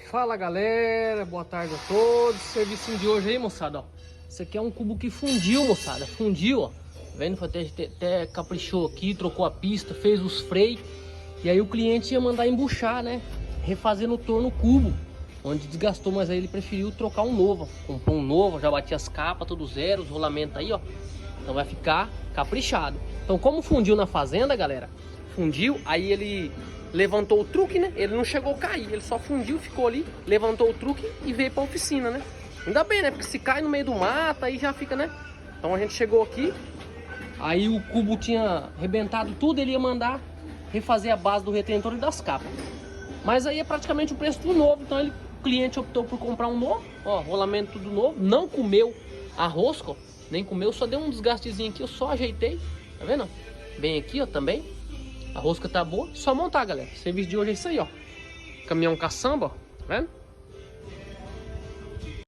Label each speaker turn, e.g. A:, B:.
A: Fala galera, boa tarde a todos. Serviço de hoje aí, moçada, ó. Esse aqui é um cubo que fundiu, moçada. Fundiu, ó. Vendo? Até caprichou aqui, trocou a pista, fez os freios. E aí o cliente ia mandar embuchar, né? Refazer no torno o cubo, onde desgastou, mas aí ele preferiu trocar um novo. Comprou um novo, já bati as capas, tudo zero, os rolamentos aí, ó. Então vai ficar caprichado. Então como fundiu na fazenda, galera, fundiu, aí ele levantou o truque, né? Ele não chegou a cair, ele só fundiu, ficou ali, levantou o truque e veio pra oficina, né? Ainda bem, né? Porque se cai no meio do mato, aí já fica, né? Então a gente chegou aqui, aí o cubo tinha arrebentado tudo, ele ia mandar refazer a base do retentor e das capas. Mas aí é praticamente o preço do novo, então o cliente optou por comprar um novo, ó, rolamento tudo novo, não comeu a rosca, ó, nem comeu, só deu um desgastezinho aqui, eu só ajeitei, tá vendo? Bem aqui, ó, também. A rosca tá boa, só montar, galera. O serviço de hoje é isso aí, ó. Caminhão caçamba, ó, tá vendo?